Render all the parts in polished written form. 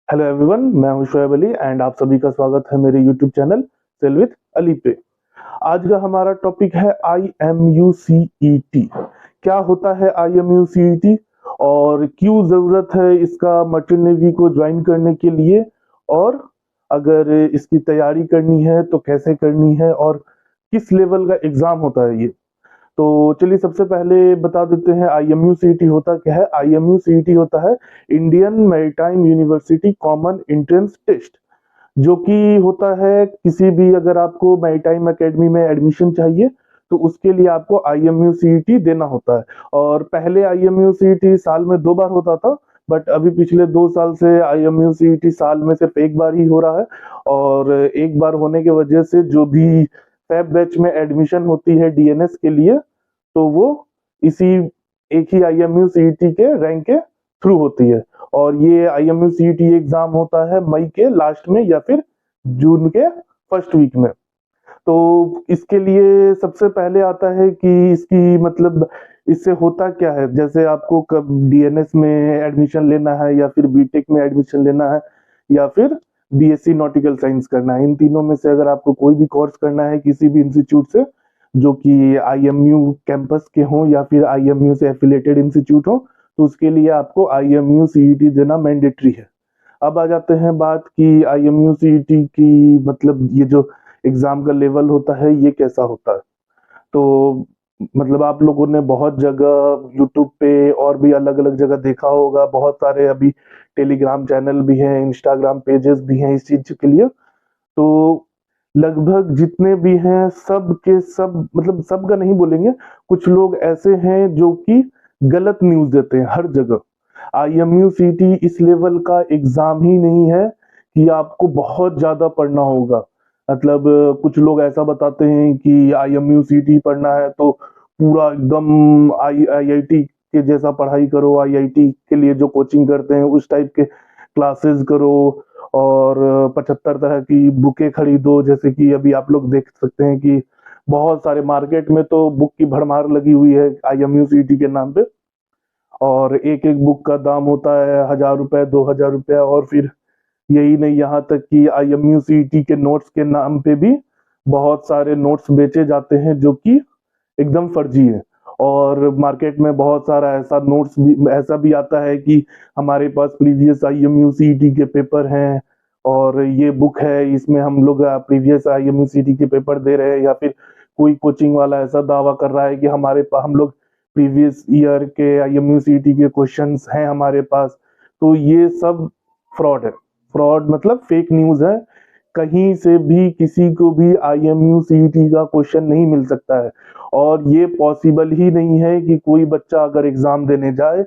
Hello everyone, मैं हूं Shoaib Ali and आप सभी का स्वागत है मेरे YouTube channel sail with Ali पे। आज का हमारा टॉपिक है IMUCET। क्या होता है IMUCET और क्यों जरूरत है इसका मर्चेंट नेवी को ज्वाइन करने के लिए, और अगर इसकी तैयारी करनी है तो कैसे करनी है और किस लेवल का एग्जाम होता है ये। तो चलिए सबसे पहले बता देते हैं IMUCET होता क्या है। IMUCET होता है Indian Maritime University Common Entrance Test, जो कि होता है किसी भी, अगर आपको मैरीटाइम एकेडमी में एडमिशन चाहिए तो उसके लिए आपको IMUCET देना होता है। और पहले IMUCET साल में 2 बार होता था, बट अभी पिछले 2 साल से IMUCET साल में सिर्फ एक बार ही हो रहा है। और एक बार होने की वजह से जो भी फैब बैच में एडमिशन होती है DNS के लिए, तो वो इसी एक ही IMUCET के रैंक के थ्रू होती है। और ये IMUCET एग्जाम होता है मई के लास्ट में या फिर जून के फर्स्ट वीक में। तो इसके लिए सबसे पहले आता है कि इसकी मतलब इससे होता क्या है। जैसे आपको कब DNS में एडमिशन लेना है या फिर बीटेक में एडमिशन लेना है या फिर BSc नॉटिकल साइंस करना है, इन तीनों में से अगर आपको कोई भी कोर्स करना है किसी भी इंस्टीट्यूट से जो कि IMU कैंपस के हों या फिर IMU से एफिलेटेड इंस्टीट्यूट हो, तो उसके लिए आपको IMUCET देना मैंडेटरी है। अब आ जाते हैं बात की IMUCET की, मतलब ये जो एग्जाम का लेवल होता है ये कैसा होता है। तो मतलब आप लोगों ने बहुत जगह यूट्यूब पे और भी अलग अलग जगह देखा होगा, बहुत सारे अभी टेलीग्राम चैनल भी हैं, इंस्टाग्राम पेजेस भी हैं इस चीज के लिए। तो लगभग जितने भी हैं सब के सब, मतलब सब का नहीं बोलेंगे, कुछ लोग ऐसे हैं जो कि गलत न्यूज देते हैं हर जगह। IMUCET इस लेवल का एग्जाम ही नहीं है कि आपको बहुत ज्यादा पढ़ना होगा। मतलब कुछ लोग ऐसा बताते हैं कि IMUCET पढ़ना है तो पूरा एकदम IIT के जैसा पढ़ाई करो, IIT के लिए जो कोचिंग करते हैं उस टाइप के क्लासेस करो, और 75 तरह की बुकें खरीदो। जैसे कि अभी आप लोग देख सकते हैं कि बहुत सारे मार्केट में तो बुक की भरमार लगी हुई है IMUCET के नाम पे, और एक एक बुक का दाम होता है 1,000 रुपए, 2,000 रुपए। और फिर यही नहीं, यहाँ तक कि IMUCET के नोट्स के नाम पे भी बहुत सारे नोट्स बेचे जाते हैं जो कि एकदम फर्जी है। और मार्केट में बहुत सारा ऐसा नोट्स भी, ऐसा भी आता है कि हमारे पास प्रीवियस IMUCET के पेपर हैं और ये बुक है, इसमें हम लोग प्रीवियस IMUCET के पेपर दे रहे हैं। या फिर कोई कोचिंग वाला ऐसा दावा कर रहा है कि हमारे पास हम लोग प्रीवियस ईयर के IMUCET के क्वेश्चंस हैं हमारे पास। तो ये सब फ्रॉड है। फ्रॉड मतलब फेक न्यूज है। कहीं से भी किसी को भी IMUCET का क्वेश्चन नहीं मिल सकता है। और ये पॉसिबल ही नहीं है कि कोई बच्चा अगर एग्जाम देने जाए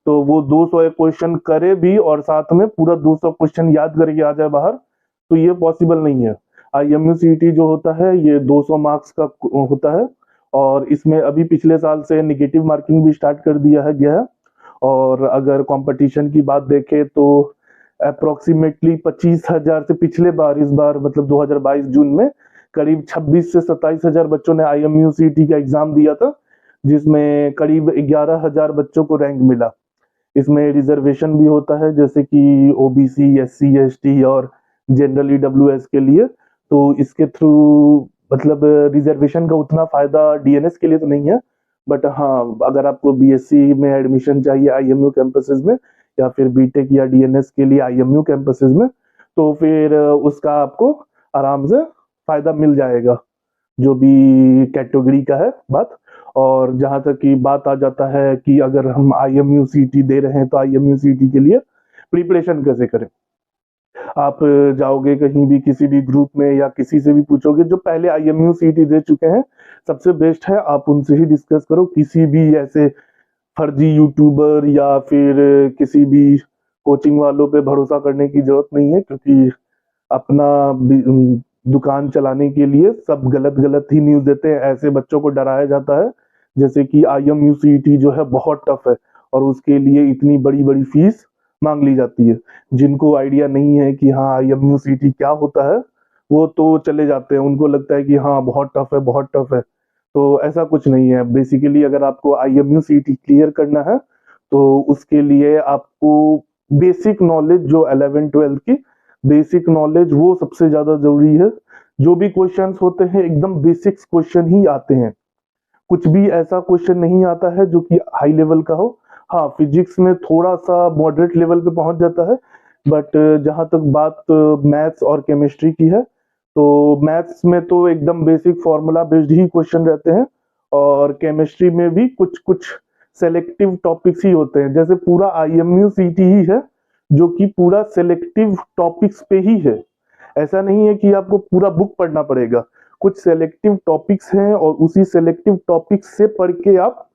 तो वो 200 क्वेश्चन करे भी और साथ में पूरा 200 क्वेश्चन याद करके आ जाए बाहर, तो ये पॉसिबल नहीं है। IMUCET जो होता है ये 200 मार्क्स का होता है, और इसमें अभी पिछले साल से नेगेटिव मार्किंग भी स्टार्ट कर दिया है गया है। और अगर कंपटीशन की बात देखें तो अप्रोक्सीमेटली 25,000 से, पिछले बार इस बार मतलब 2022 जून में करीब 26 से 27,000 बच्चों ने IMUCET का एग्जाम दिया था, जिसमें करीब 11,000 बच्चों को रैंक मिला। इसमें रिजर्वेशन भी होता है, जैसे कि OBC, SC, ST और जनरल EWS के लिए। तो इसके थ्रू मतलब रिजर्वेशन का उतना फायदा DNS के लिए तो नहीं है, बट हाँ अगर आपको BSc में एडमिशन चाहिए IMU कैंपसेस में, या फिर बीटेक या DNS के लिए IMU कैंपसेस में, तो फिर उसका आपको आराम से फायदा मिल जाएगा, जो भी कैटेगरी का है बात। और जहां तक की बात आ जाता है कि अगर हम IMUCET दे रहे हैं तो IMUCET के लिए प्रिपरेशन कैसे करें। आप जाओगे कहीं भी किसी भी ग्रुप में या किसी से भी पूछोगे जो पहले IMUCET दे चुके हैं, सबसे बेस्ट है आप उनसे ही डिस्कस करो। किसी भी ऐसे फर्जी यूट्यूबर या फिर किसी भी कोचिंग वालों पे भरोसा करने की जरूरत नहीं है, क्योंकि अपना दुकान चलाने के लिए सब गलत गलत ही न्यूज देते हैं। ऐसे बच्चों को डराया जाता है जैसे कि IMUCET जो है बहुत टफ है और उसके लिए इतनी बड़ी बड़ी फीस मांग ली जाती है। जिनको आइडिया नहीं है कि हाँ IMUCET क्या होता है, वो तो चले जाते हैं, उनको लगता है कि हाँ बहुत टफ है, बहुत टफ है। तो ऐसा कुछ नहीं है। बेसिकली अगर आपको IMUCET क्लियर करना है तो उसके लिए आपको बेसिक नॉलेज जो 11th-12th की बेसिक नॉलेज वो सबसे ज्यादा जरूरी है। जो भी क्वेश्चंस होते हैं एकदम बेसिक्स क्वेश्चन ही आते हैं, कुछ भी ऐसा क्वेश्चन नहीं आता है जो कि हाई लेवल का हो। हाँ, फिजिक्स में थोड़ा सा मॉडरेट लेवल पे पहुंच जाता है, बट जहां तक बात मैथ्स और केमिस्ट्री की है, तो मैथ्स में तो एकदम बेसिक फॉर्मूला बेस्ड ही क्वेश्चन रहते हैं, और केमिस्ट्री में भी कुछ कुछ सेलेक्टिव टॉपिक्स ही होते हैं। जैसे पूरा आईएमयू सीटी ही है जो कि पूरा सेलेक्टिव टॉपिक्स पे ही है। ऐसा नहीं है कि आपको पूरा बुक पढ़ना पड़ेगा, कुछ सेलेक्टिव टॉपिक्स हैं और उसी सेलेक्टिव टॉपिक्स से पढ़ के आप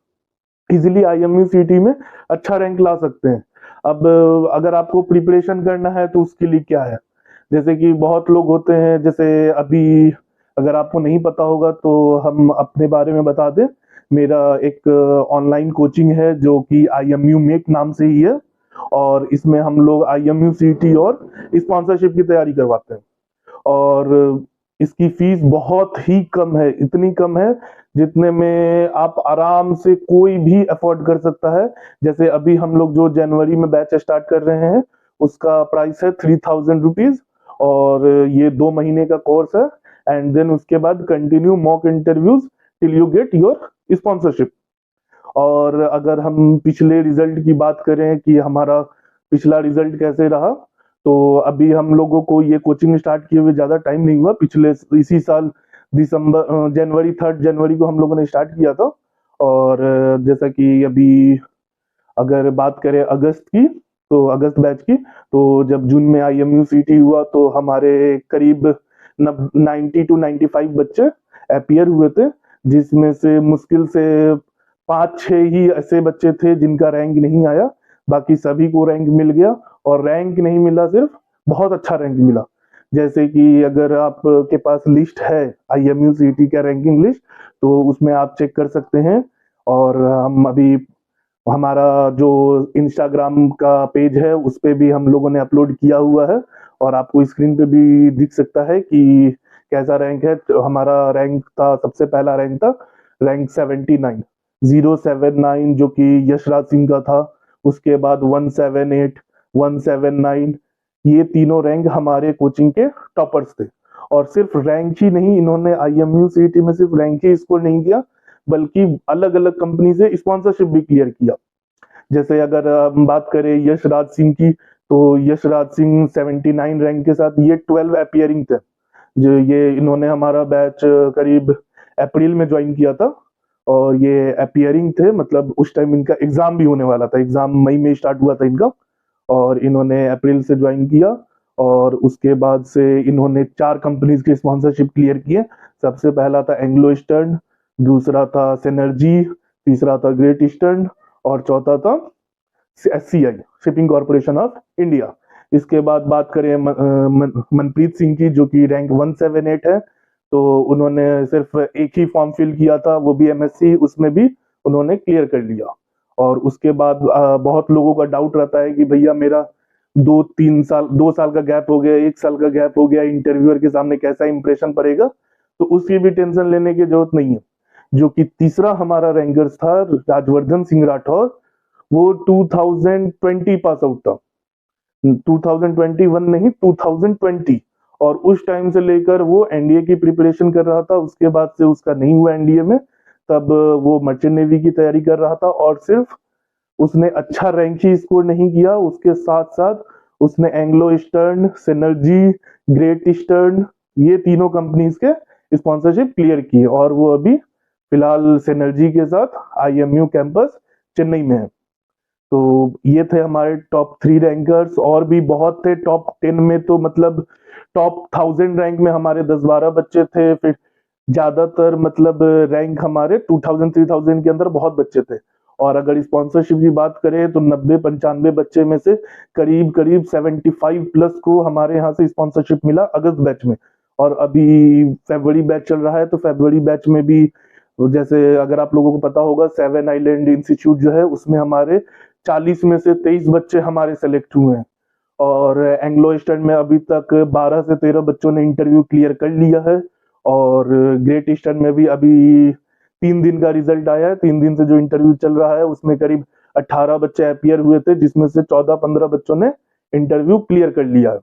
इजीली आईएमयू सीटी में अच्छा रैंक ला सकते हैं। अब अगर आपको प्रिपरेशन करना है तो उसके लिए क्या है, जैसे कि बहुत लोग होते हैं, जैसे अभी अगर आपको नहीं पता होगा तो हम अपने बारे में बता दें। मेरा एक ऑनलाइन कोचिंग है जो कि आईएमयू मेक नाम से ही है, और इसमें हम लोग आईएमयू सीटी और स्पॉन्सरशिप की तैयारी करवाते हैं। और इसकी फीस बहुत ही कम है, इतनी कम है जितने में आप आराम से कोई भी अफोर्ड कर सकता है। जैसे अभी हम लोग जो जनवरी में बैच स्टार्ट कर रहे हैं उसका प्राइस है 3000 रुपीज, और ये 2 महीने का कोर्स है। एंड देन उसके बाद continue mock interviews till you get your sponsorship. और अगर हम पिछले रिजल्ट की बात करें कि हमारा पिछला रिजल्ट कैसे रहा, तो अभी हम लोगों को ये कोचिंग स्टार्ट किए हुए ज्यादा टाइम नहीं हुआ, पिछले इसी साल जनवरी 3 जनवरी को हम लोगों ने स्टार्ट किया था। और जैसा कि अभी अगर बात करें अगस्त की, तो अगस्त बैच की, तो जब जून में आईएमयू सीटी हुआ तो हमारे करीब 90 to 95 बच्चे अपीयर हुए थे, जिसमें से मुश्किल से 5-6 ही ऐसे बच्चे थे जिनका रैंक नहीं आया, बाकी सभी को रैंक मिल गया। और रैंक नहीं मिला सिर्फ, बहुत अच्छा रैंक मिला। जैसे कि अगर आपके पास लिस्ट है आईएमयू सीटी का रैंकिंग लिस्ट, तो उसमें आप चेक कर सकते हैं। और हम अभी हमारा जो इंस्टाग्राम का पेज है उस पे भी हम लोगों ने अपलोड किया हुआ है, और आपको स्क्रीन पे भी दिख सकता है कि कैसा रैंक है। तो हमारा रैंक था, सबसे पहला रैंक था रैंक 79, 079 जो कि यशराज सिंह का था। उसके बाद 178, 179, ये तीनों रैंक हमारे कोचिंग के टॉपर्स थे। और सिर्फ रैंक ही नहीं, इन्होंने आईएमयू सीटी में सिर्फ रैंक ही स्कोर नहीं किया, बल्कि अलग अलग कंपनी से स्पॉन्सरशिप भी क्लियर किया। जैसे अगर हम बात करें यशराज सिंह की, तो यशराज सिंह 79 रैंक के साथ ये 12 अपीयरिंग थे। जो ये इन्होंने हमारा बैच करीब अप्रैल में ज्वाइन किया था, और ये अपीयरिंग थे, मतलब उस टाइम इनका एग्जाम भी होने वाला था, एग्जाम मई में स्टार्ट हुआ था इनका, और इन्होंने अप्रैल से ज्वाइन किया। और उसके बाद से इन्होंने 4 कंपनीज की स्पॉन्सरशिप क्लियर किए। सबसे पहला था एंग्लो ईस्टर्न, दूसरा था सिनर्जी, तीसरा था ग्रेट ईस्टर्न, और चौथा था SCI, shipping corporation of India. इसके बाद बात करें मनप्रीत सिंह की, जो कि रैंक 178 है, तो उन्होंने सिर्फ एक ही फॉर्म फिल किया था, वो भी एमएससी, उसमें भी उन्होंने क्लियर कर लिया। और उसके बाद बहुत लोगों का डाउट रहता है कि भैया मेरा 2-3 साल, 2 साल का गैप हो गया, 1 साल का गैप हो गया, इंटरव्यूअर के सामने कैसा इंप्रेशन पड़ेगा। तो उसकी भी टेंशन लेने की जरूरत नहीं है। जो कि तीसरा हमारा रैंकर था राजवर्धन सिंह राठौर, वो 2020 पास आउट था, 2021 नहीं, 2020। और उस टाइम से लेकर वो एनडीए की प्रिपरेशन कर रहा था, उसके बाद से उसका नहीं हुआ एनडीए में, तब वो मर्चेंट नेवी की तैयारी कर रहा था। और सिर्फ उसने अच्छा रैंक ही स्कोर नहीं किया, उसके साथ साथ उसने Anglo eastern, synergy, great eastern, ये तीनों कंपनीज के स्पॉन्सरशिप क्लियर की, और वो अभी फिलहाल सिनर्जी के साथ आईएमयू कैंपस चेन्नई में है। तो ये थे हमारे टॉप 3 रैंकर्स, और भी बहुत थे टॉप 10 में, तो मतलब टॉप 1000 रैंक में हमारे 10-12 बच्चे थे। फिर ज्यादातर मतलब रैंक हमारे 2000-3000 के अंदर बहुत बच्चे थे। और अगर स्पॉन्सरशिप की बात करें तो 90-95 बच्चे में से करीब करीब 75 प्लस को हमारे यहाँ से स्पॉन्सरशिप मिला अगस्त बैच में। और अभी फरवरी बैच चल रहा है, तो फरवरी बैच में भी जैसे अगर आप लोगों को पता होगा, 7 आइलैंड इंस्टीट्यूट जो है उसमें हमारे 40 में से 23 बच्चे हमारे सेलेक्ट हुए हैं। और एंग्लो ईस्टर्न में अभी तक 12 से 13 बच्चों ने इंटरव्यू क्लियर कर लिया है। और ग्रेट ईस्टर्न में भी अभी 3 दिन का रिजल्ट आया है, 3 दिन से जो इंटरव्यू चल रहा है उसमें करीब 18 बच्चे अपीयर हुए थे, जिसमें से 14-15 बच्चों ने इंटरव्यू क्लियर कर लिया।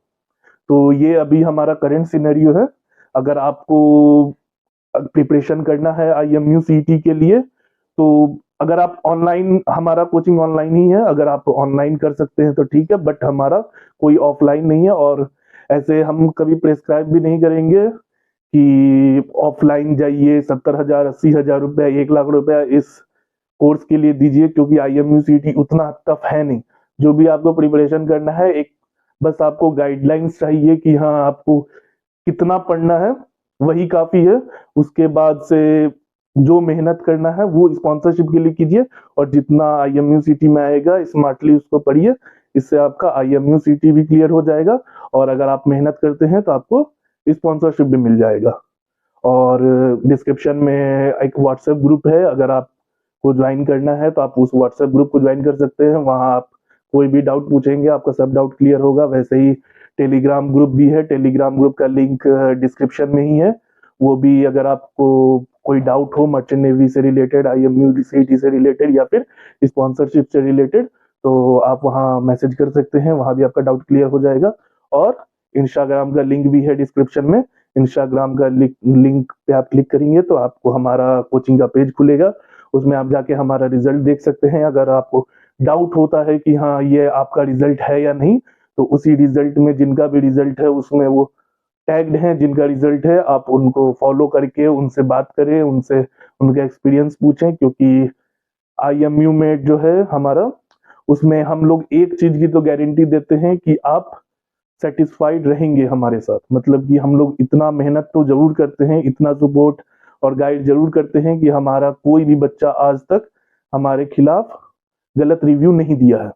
तो ये अभी हमारा करंट सिनेरियो है। अगर आपको प्रिपरेशन करना है IMU CET के लिए, तो अगर आप ऑनलाइन, हमारा कोचिंग ऑनलाइन ही है, अगर आप ऑनलाइन कर सकते हैं तो ठीक है, बट हमारा कोई ऑफलाइन नहीं है। और ऐसे हम कभी प्रेस्क्राइब भी नहीं करेंगे कि ऑफलाइन जाइए 70,000 80,000 रुपया 1 लाख रुपया इस कोर्स के लिए दीजिए, क्योंकि IMU CET उतना टफ है नहीं। जो भी आपको प्रिपरेशन करना है, एक बस आपको गाइडलाइंस चाहिए कि हाँ आपको कितना पढ़ना है, वही काफी है। उसके बाद से जो मेहनत करना है वो स्पॉन्सरशिप के लिए कीजिए, और जितना IMU CET में आएगा स्मार्टली उसको पढ़िए। इससे आपका IMU CET भी क्लियर हो जाएगा, और अगर आप मेहनत करते हैं तो आपको स्पॉन्सरशिप भी मिल जाएगा। और डिस्क्रिप्शन में एक व्हाट्सएप ग्रुप है, अगर आपको ज्वाइन करना है तो आप उस व्हाट्सएप ग्रुप को ज्वाइन कर सकते हैं। वहां आप कोई भी डाउट पूछेंगे, आपका सब डाउट क्लियर होगा। वैसे ही टेलीग्राम ग्रुप भी है, टेलीग्राम ग्रुप का लिंक डिस्क्रिप्शन में ही है। वो भी, अगर आपको कोई डाउट हो मर्चेंट नेवी से रिलेटेड, IMU CET से रिलेटेड, या फिर स्पॉन्सरशिप से रिलेटेड, तो आप वहाँ मैसेज कर सकते हैं, वहाँ भी आपका डाउट क्लियर हो जाएगा। और इंस्टाग्राम का लिंक भी है डिस्क्रिप्शन में। इंस्टाग्राम का लिंक पे आप क्लिक करेंगे तो आपको हमारा कोचिंग का पेज खुलेगा, उसमें आप जाके हमारा रिजल्ट देख सकते हैं। अगर आपको डाउट होता है कि हाँ ये आपका रिजल्ट है या नहीं, तो उसी रिजल्ट में, जिनका भी रिजल्ट है उसमें वो टैग्ड हैं, जिनका रिजल्ट है, आप उनको फॉलो करके उनसे बात करें, उनसे उनका एक्सपीरियंस पूछें। क्योंकि IMU में जो है हमारा, उसमें हम लोग एक चीज की तो गारंटी देते हैं कि आप सेटिस्फाइड रहेंगे हमारे साथ। मतलब कि हम लोग इतना मेहनत तो जरूर करते हैं, इतना सपोर्ट और गाइड जरूर करते हैं कि हमारा कोई भी बच्चा आज तक हमारे खिलाफ गलत रिव्यू नहीं दिया है।